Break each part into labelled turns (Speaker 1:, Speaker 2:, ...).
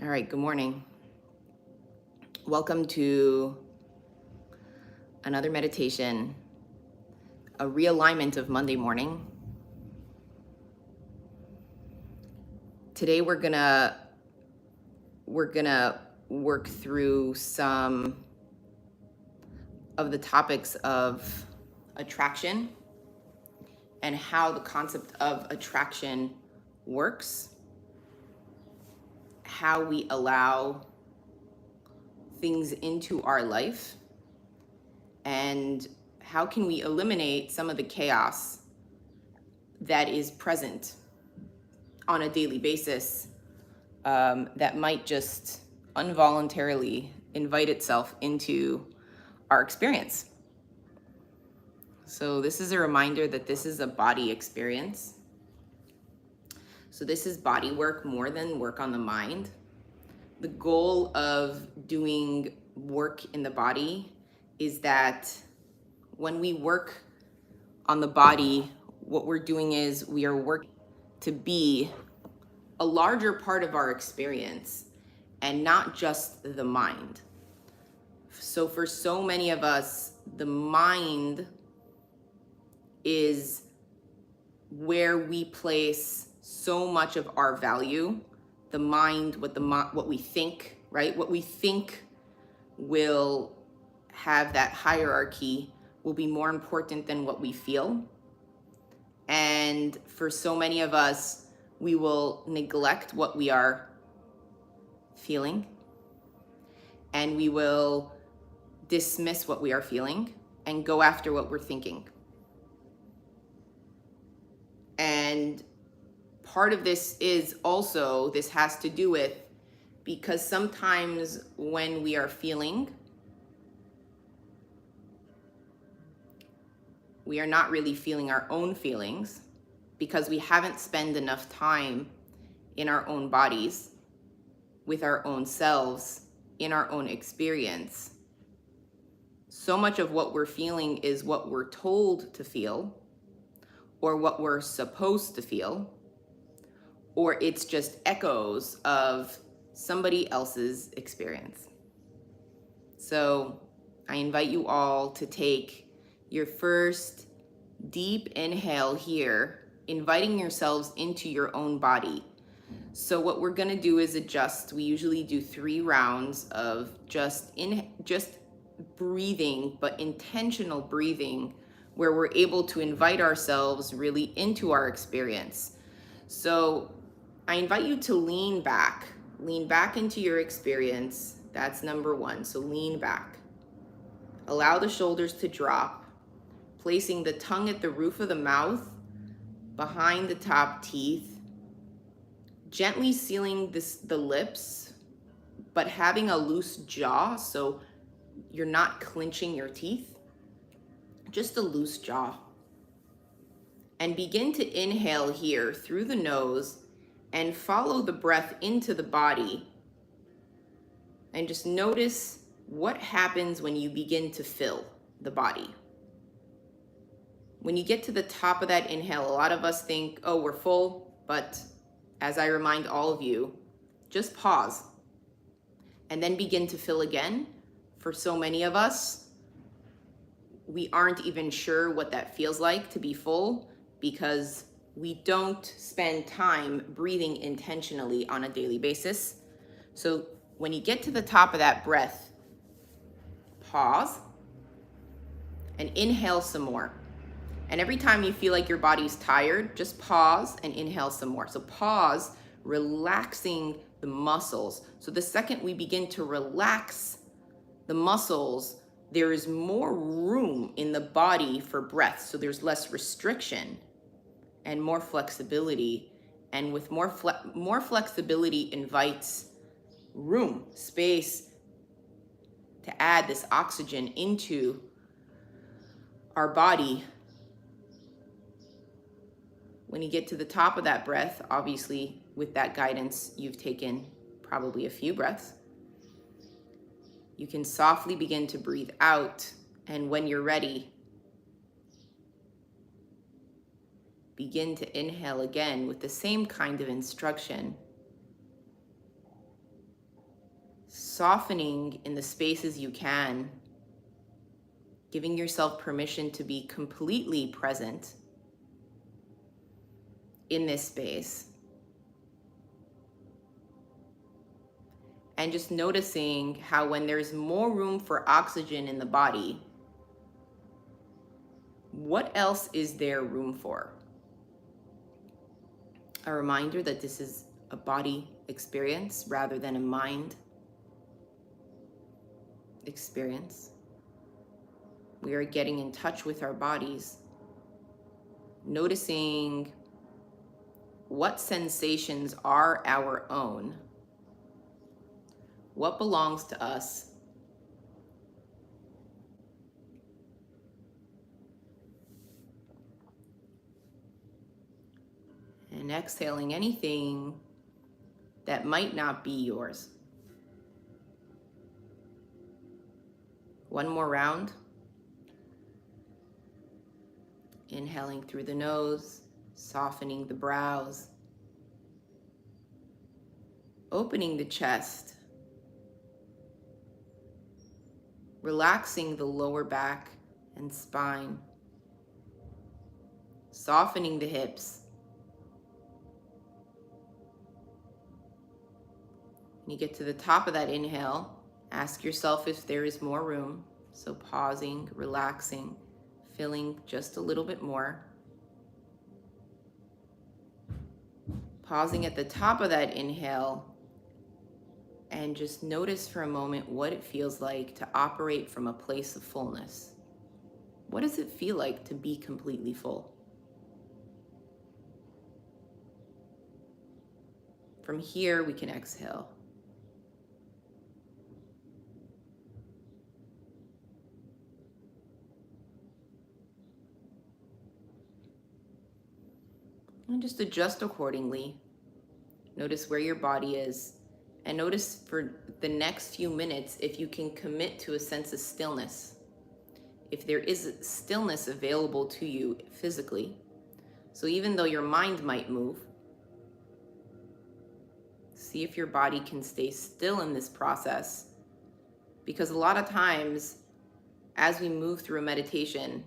Speaker 1: All right, good morning. Welcome to another meditation, a realignment of Monday morning. Today we're going to work through some of the topics of attraction and how the concept of attraction works, how we allow things into our life, and how can we eliminate some of the chaos that is present on a daily basis that might just involuntarily invite itself into our experience. So this is a reminder that this is a body experience. So this is body work more than work on the mind. The goal of doing work in the body is that when we work on the body, what we're doing is we are working to be a larger part of our experience and not just the mind. So for so many of us, the mind is where we place so much of our value. The mind, what we think, right? What we think will have that hierarchy will be more important than what we feel. And for so many of us, we will neglect what we are feeling, and we will dismiss what we are feeling and go after what we're thinking. And part of this is also, this has to do with, because sometimes when we are feeling, we are not really feeling our own feelings because we haven't spent enough time in our own bodies, with our own selves, in our own experience. So much of what we're feeling is what we're told to feel, or what we're supposed to feel, or it's just echoes of somebody else's experience. So I invite you all to take your first deep inhale here, inviting yourselves into your own body. So what we're gonna do is adjust. We usually do 3 rounds of just breathing, but intentional breathing, where we're able to invite ourselves really into our experience. So I invite you to lean back into your experience. That's number 1. So lean back. Allow the shoulders to drop, placing the tongue at the roof of the mouth, behind the top teeth, gently sealing the lips, but having a loose jaw, so you're not clenching your teeth, just a loose jaw. And begin to inhale here through the nose and follow the breath into the body. And just notice what happens when you begin to fill the body. When you get to the top of that inhale, a lot of us think, oh, we're full, but as I remind all of you, just pause and then begin to fill again. For so many of us, we aren't even sure what that feels like to be full because we don't spend time breathing intentionally on a daily basis. So when you get to the top of that breath, pause and inhale some more. And every time you feel like your body's tired, just pause and inhale some more. So pause, relaxing the muscles. So the second we begin to relax the muscles, there is more room in the body for breath. So there's less restriction and more flexibility. And with more flexibility invites room, space to add this oxygen into our body. When you get to the top of that breath, obviously with that guidance, you've taken probably a few breaths. You can softly begin to breathe out. And when you're ready, begin to inhale again with the same kind of instruction. softening in the spaces you can, giving yourself permission to be completely present in this space. And just noticing how when there's more room for oxygen in the body, what else is there room for? A reminder that this is a body experience rather than a mind experience. We are getting in touch with our bodies, noticing what sensations are our own, what belongs to us, and exhaling anything that might not be yours. One more round. Inhaling through the nose, softening the brows, opening the chest, relaxing the lower back and spine, softening the hips. When you get to the top of that inhale, ask yourself if there is more room. So pausing, relaxing, filling just a little bit more. Pausing at the top of that inhale, and just notice for a moment what it feels like to operate from a place of fullness. What does it feel like to be completely full? From here, we can exhale. And just adjust accordingly. Notice where your body is. And notice for the next few minutes if you can commit to a sense of stillness. If there is stillness available to you physically. So even though your mind might move, see if your body can stay still in this process. Because a lot of times, as we move through a meditation,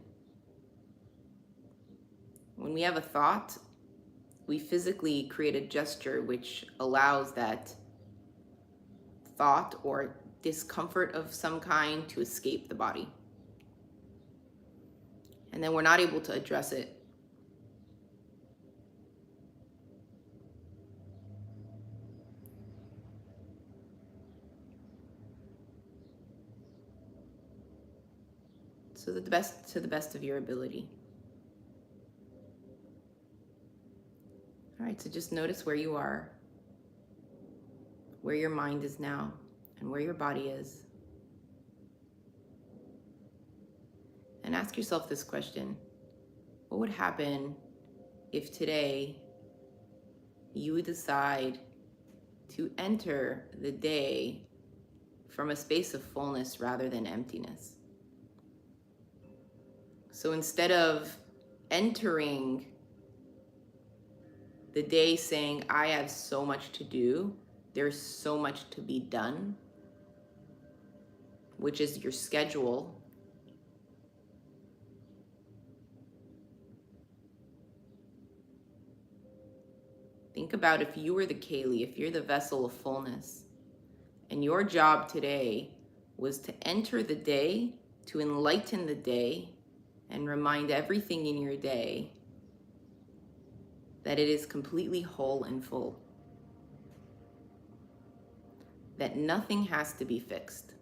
Speaker 1: when we have a thought, we physically create a gesture which allows that thought or discomfort of some kind to escape the body. And then we're not able to address it. So to the best of your ability. All right, so just notice where you are, where your mind is now, and where your body is. And ask yourself this question: what would happen if today you decide to enter the day from a space of fullness rather than emptiness? So instead of entering the day saying, I have so much to do, there's so much to be done, which is your schedule, think about if you were the Kaylee, if you're the vessel of fullness, and your job today was to enter the day, to enlighten the day, and remind everything in your day that it is completely whole and full. That nothing has to be fixed.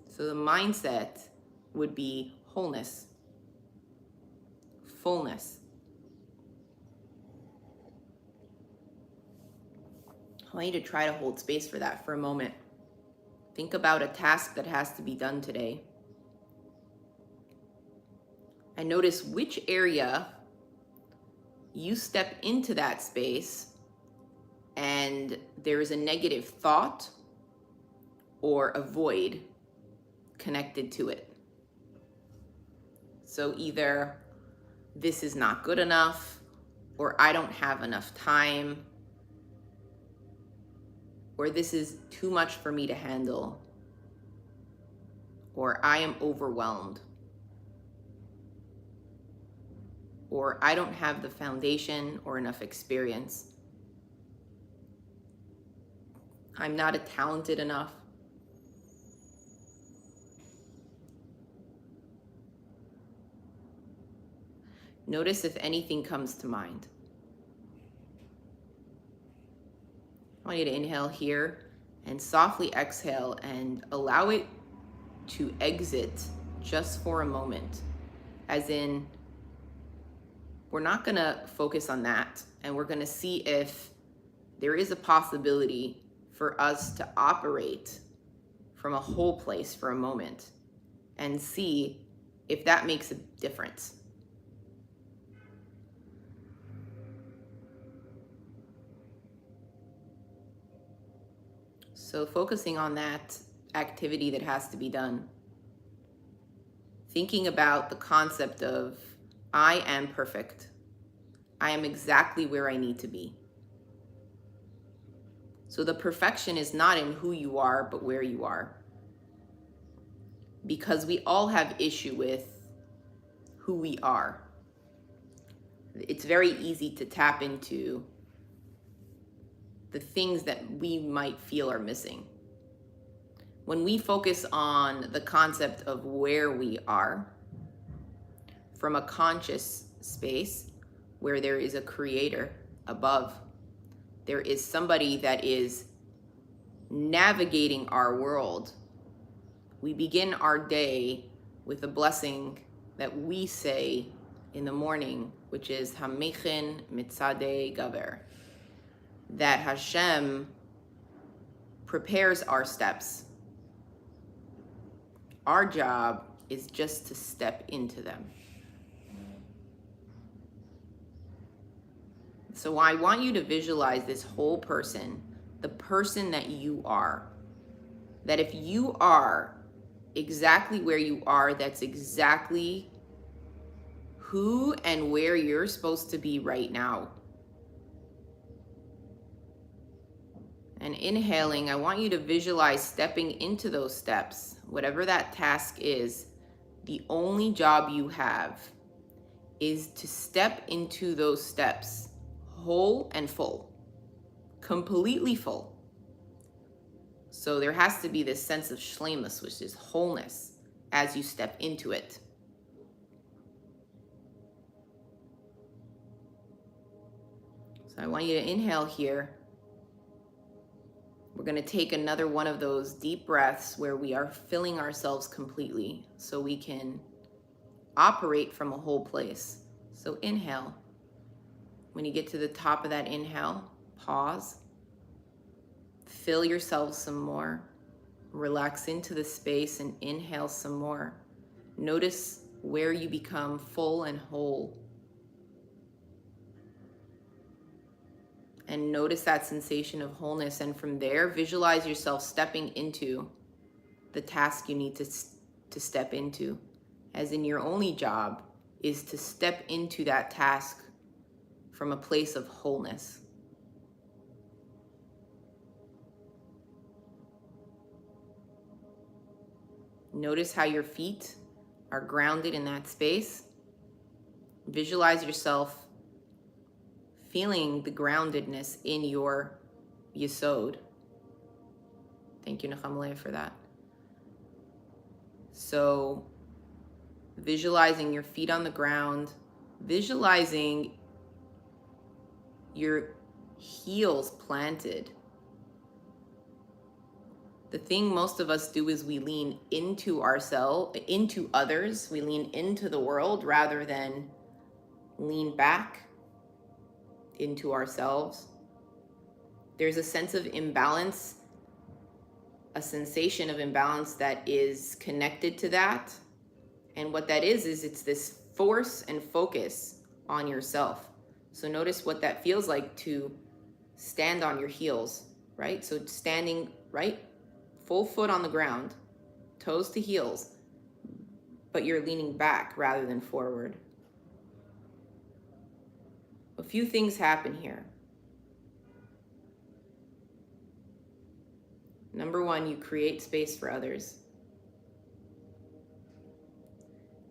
Speaker 1: So the mindset would be wholeness, fullness. I want you to try to hold space for that for a moment. Think about a task that has to be done today. And notice which area you step into that space and there is a negative thought or a void connected to it. So either this is not good enough, or I don't have enough time, or this is too much for me to handle, or I am overwhelmed, or I don't have the foundation or enough experience. I'm not talented enough. Notice if anything comes to mind. I want you to inhale here and softly exhale and allow it to exit just for a moment. As in, we're not going to focus on that, and we're going to see if there is a possibility for us to operate from a whole place for a moment and see if that makes a difference. So focusing on that activity that has to be done, thinking about the concept of I am perfect. I am exactly where I need to be. So the perfection is not in who you are, but where you are. Because we all have issue with who we are. It's very easy to tap into the things that we might feel are missing. When we focus on the concept of where we are, from a conscious space where there is a creator above, there is somebody that is navigating our world, we begin our day with a blessing that we say in the morning, which is Hamichin Mitzadei Gaver, that Hashem prepares our steps. Our job is just to step into them. So I want you to visualize this whole person, the person that you are. That if you are exactly where you are, that's exactly who and where you're supposed to be right now. And inhaling, I want you to visualize stepping into those steps. Whatever that task is, the only job you have is to step into those steps whole and full, completely full. So there has to be this sense of shleimus, which is wholeness, as you step into it. So I want you to inhale here. We're going to take another one of those deep breaths where we are filling ourselves completely so we can operate from a whole place. So inhale. When you get to the top of that inhale, pause. Fill yourself some more. Relax into the space and inhale some more. Notice where you become full and whole. And notice that sensation of wholeness. And from there, visualize yourself stepping into the task you need to step into. As in, your only job is to step into that task from a place of wholeness. Notice how your feet are grounded in that space. Visualize yourself feeling the groundedness in your yesod. Thank you, Nechamuleh, for that. So visualizing your feet on the ground, visualizing your heels planted. The thing most of us do is we lean into ourselves, into others. We lean into the world rather than lean back into ourselves. There's a sense of imbalance, a sensation of imbalance that is connected to that. And what that is it's this force and focus on yourself. So notice what that feels like to stand on your heels, right? So standing right, full foot on the ground, toes to heels, but you're leaning back rather than forward. a few things happen here. Number one, you create space for others.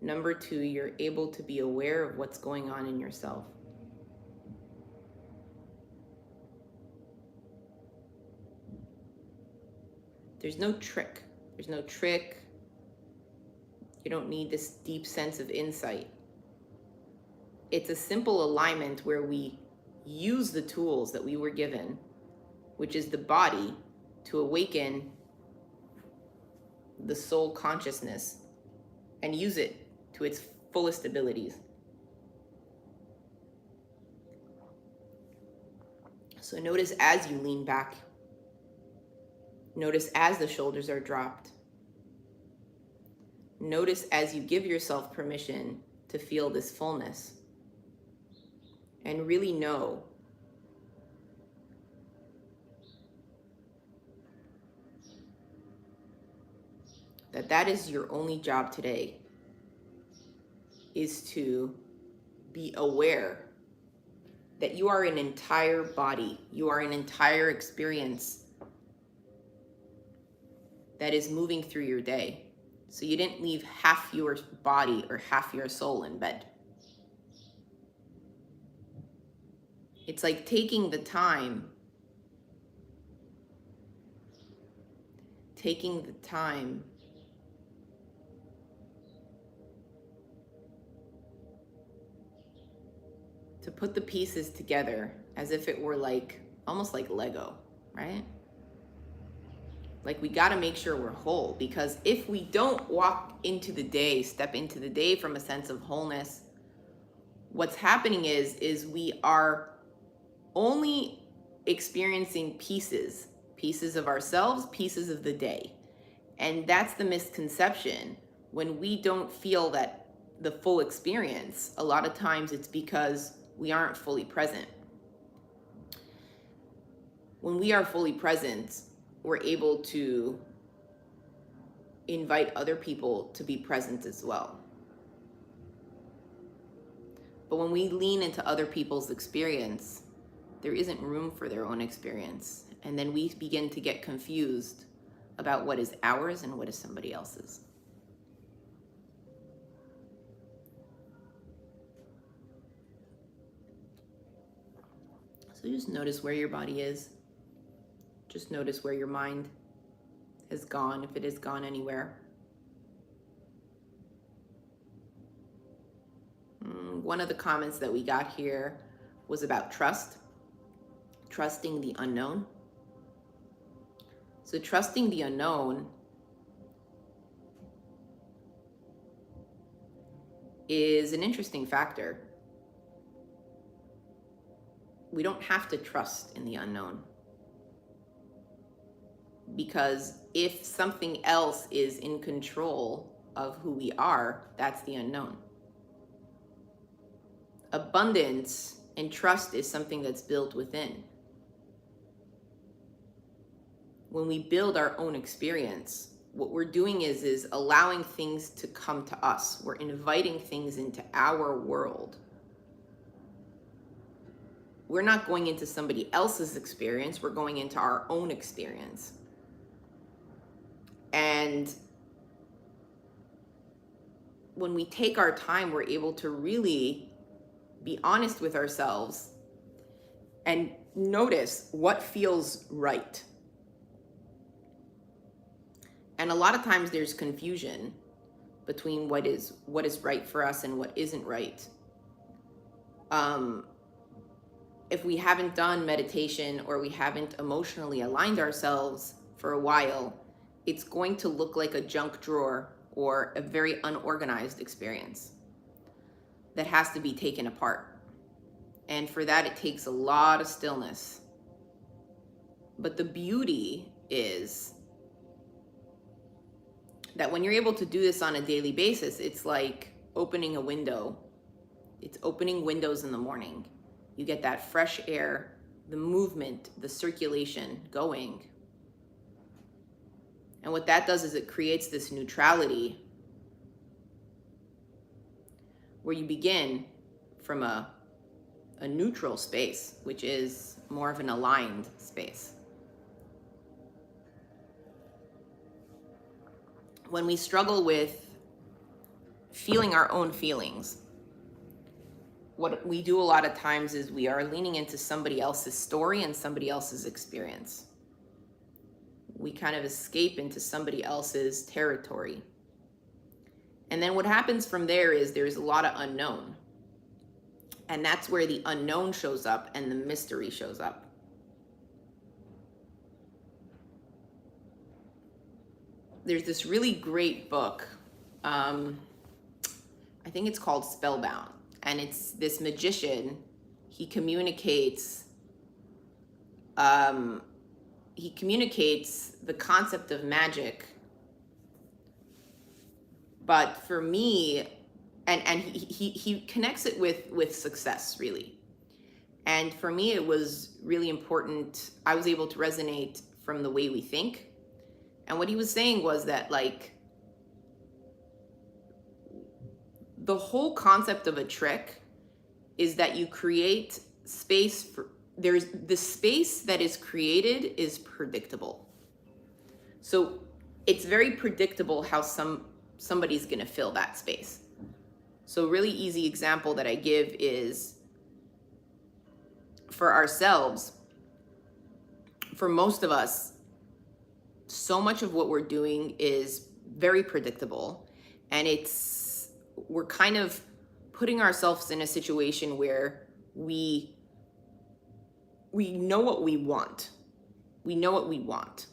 Speaker 1: Number two, you're able to be aware of what's going on in yourself. There's no trick. There's no trick. You don't need this deep sense of insight. It's a simple alignment where we use the tools that we were given, which is the body, to awaken the soul consciousness and use it to its fullest abilities. So notice as you lean back. Notice as the shoulders are dropped. Notice as you give yourself permission to feel this fullness. And really know that that is your only job today, is to be aware that you are an entire body. You are an entire experience that is moving through your day. So you didn't leave half your body or half your soul in bed. It's like taking the time to put the pieces together as if it were like, almost like Lego, right? Like we got to make sure we're whole, because if we don't walk into the day, step into the day from a sense of wholeness, what's happening is we are only experiencing pieces of ourselves, pieces of the day. And that's the misconception. When we don't feel that the full experience, a lot of times it's because we aren't fully present. When we are fully present, we're able to invite other people to be present as well. But when we lean into other people's experience, there isn't room for their own experience. And then we begin to get confused about what is ours and what is somebody else's. So just notice where your body is. Just notice where your mind has gone, if it has gone anywhere. One of the comments that we got here was about trust, trusting the unknown. So trusting the unknown is an interesting factor. We don't have to trust in the unknown, because if something else is in control of who we are, that's the unknown. Abundance and trust is something that's built within. When we build our own experience, what we're doing is allowing things to come to us. We're inviting things into our world. We're not going into somebody else's experience, we're going into our own experience. And when we take our time, we're able to really be honest with ourselves and notice what feels right. And a lot of times there's confusion between what is right for us and what isn't right. If we haven't done meditation or we haven't emotionally aligned ourselves for a while, it's going to look like a junk drawer or a very unorganized experience that has to be taken apart. And for that, it takes a lot of stillness. But the beauty is that when you're able to do this on a daily basis, it's like opening a window. It's opening windows in the morning. You get that fresh air, the movement, the circulation going. And what that does is it creates this neutrality where you begin from a a neutral space, which is more of an aligned space. When we struggle with feeling our own feelings, what we do a lot of times is we are leaning into somebody else's story and somebody else's experience. We kind of escape into somebody else's territory. And then what happens from there is there's a lot of unknown. And that's where the unknown shows up and the mystery shows up. There's this really great book. I think it's called Spellbound. And it's this magician. He communicates the concept of magic. But for me, and he connects it with success, really. And for me, it was really important. I was able to resonate from the way we think. And what he was saying was that, like, the whole concept of a trick is that you create space for, there's the space that is created is predictable. So it's very predictable how somebody's going to fill that space. So a really easy example that I give is for ourselves, for most of us, so much of what we're doing is very predictable, and we're kind of putting ourselves in a situation where we know what we want. We know what we want.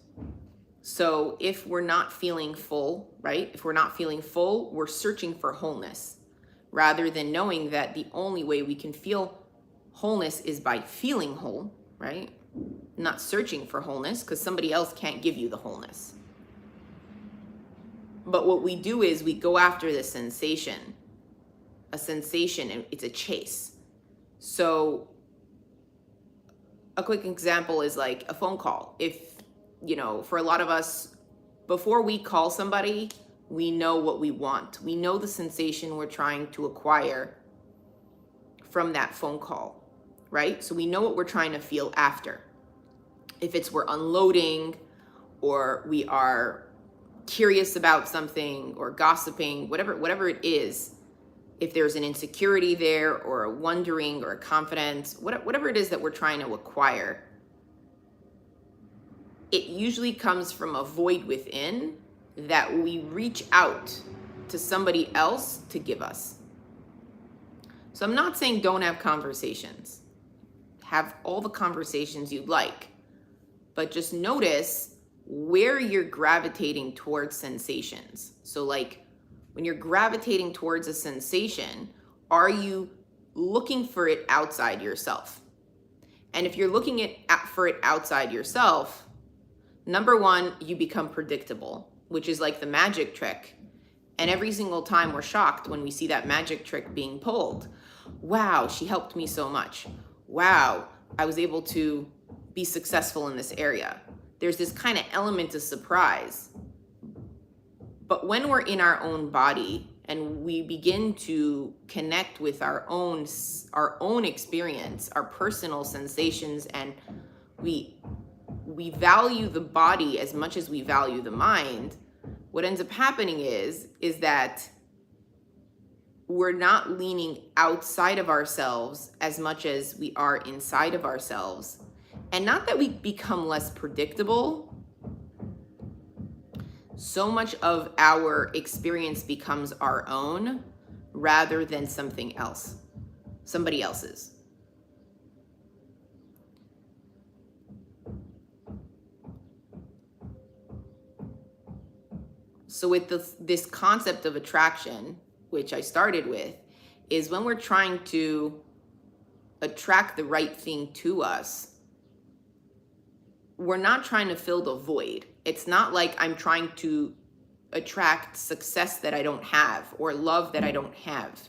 Speaker 1: So if we're not feeling full, right? If we're not feeling full, we're searching for wholeness rather than knowing that the only way we can feel wholeness is by feeling whole, right? Not searching for wholeness, because somebody else can't give you the wholeness. But what we do is we go after the sensation. A sensation, and it's a chase. So a quick example is like a phone call. If, for a lot of us, before we call somebody, we know what we want. We know the sensation we're trying to acquire from that phone call, right? So we know what we're trying to feel after. If it's we're unloading, or we are curious about something, or gossiping, whatever it is, if there's an insecurity there, or a wondering, or a confidence, whatever it is that we're trying to acquire, it usually comes from a void within that we reach out to somebody else to give us. So I'm not saying don't have conversations. Have all the conversations you'd like, but just notice where you're gravitating towards sensations. So like, when you're gravitating towards a sensation, are you looking for it outside yourself? And if you're looking for it outside yourself, number one, you become predictable, which is like the magic trick. And every single time we're shocked when we see that magic trick being pulled. Wow, she helped me so much. Wow, I was able to be successful in this area. There's this kind of element of surprise. But when we're in our own body and we begin to connect with our own experience, our personal sensations, and we value the body as much as we value the mind, what ends up happening is that we're not leaning outside of ourselves as much as we are inside of ourselves. And not that we become less predictable. So much of our experience becomes our own rather than something else, somebody else's. So with this concept of attraction, which I started with, is when we're trying to attract the right thing to us, we're not trying to fill the void. It's not like I'm trying to attract success that I don't have or love that I don't have.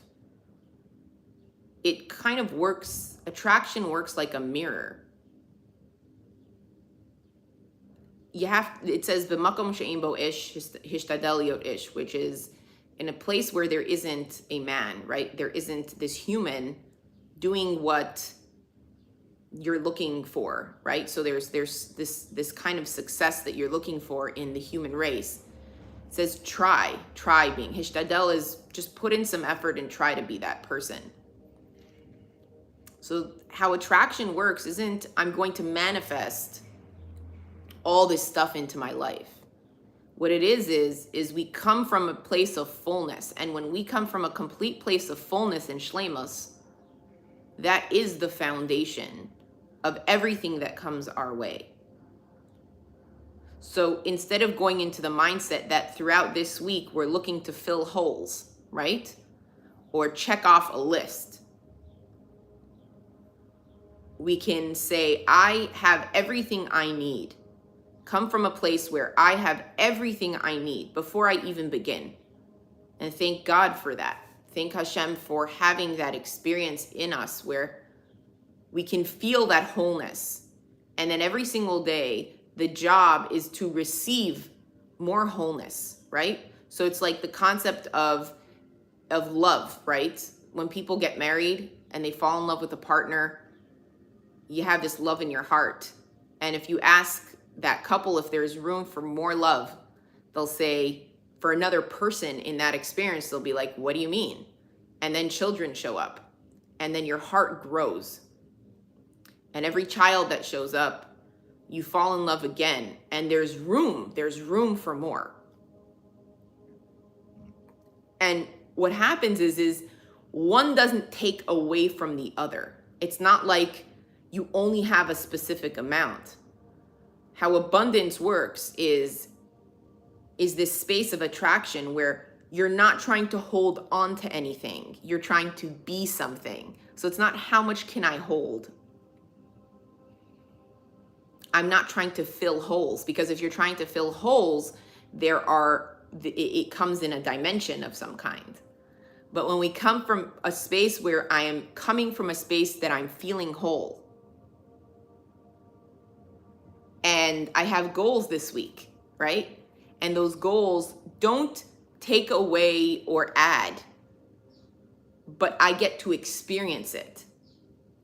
Speaker 1: It kind of works, attraction works like a mirror. It says, "B'makom she'ein bo ish hishtadel liot ish," which is in a place where there isn't a man, right? There isn't this human, doing what you're looking for, right? So there's this kind of success that you're looking for in the human race. It says try being. Hishtadel is just put in some effort and try to be that person. So how attraction works isn't I'm going to manifest all this stuff into my life. What it is we come from a place of fullness. And when we come from a complete place of fullness and shlemus, that is the foundation of everything that comes our way. So instead of going into the mindset that throughout this week we're looking to fill holes, right? Or check off a list, we can say, I have everything I need. Come from a place where I have everything I need before I even begin. And thank God for that. Thank Hashem for having that experience in us where we can feel that wholeness. And then every single day, the job is to receive more wholeness, right? So it's like the concept of love, right? When people get married and they fall in love with a partner, you have this love in your heart. And if you ask that couple if there's room for more love, they'll say, for another person in that experience, they'll be like, what do you mean? And then children show up, and then your heart grows. And every child that shows up, you fall in love again, and there's room for more. And what happens is one doesn't take away from the other. It's not like you only have a specific amount. How abundance works is this space of attraction where you're not trying to hold on to anything. You're trying to be something. So it's not how much can I hold. I'm not trying to fill holes, because if you're trying to fill holes, it comes in a dimension of some kind. But when we come from a space where I am coming from a space that I'm feeling whole, and I have goals this week, right? And those goals don't take away or add, but I get to experience it.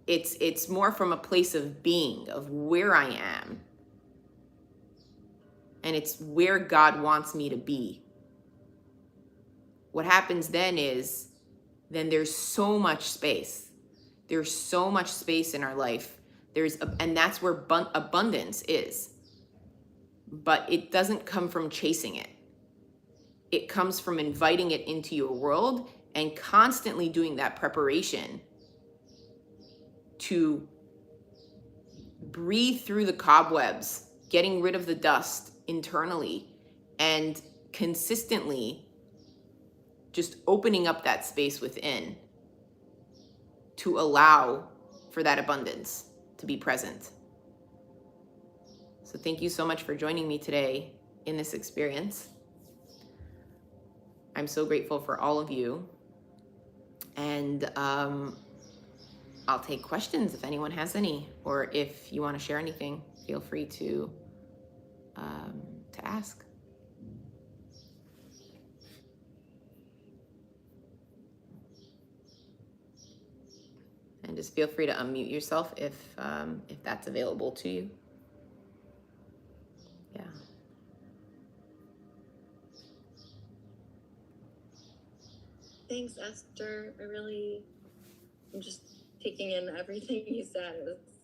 Speaker 1: It's more from a place of being, of where I am. And it's where God wants me to be. What happens then there's so much space. There's so much space in our life. And that's where abundance is. But it doesn't come from chasing it. It comes from inviting it into your world and constantly doing that preparation to breathe through the cobwebs, getting rid of the dust internally, and consistently just opening up that space within to allow for that abundance to be present. So thank you so much for joining me today in this experience. I'm so grateful for all of you. And I'll take questions if anyone has any, or if you want to share anything, feel free to ask. And just feel free to unmute yourself if that's available to you. Yeah.
Speaker 2: Thanks, Esther. I'm just taking in everything you said. It was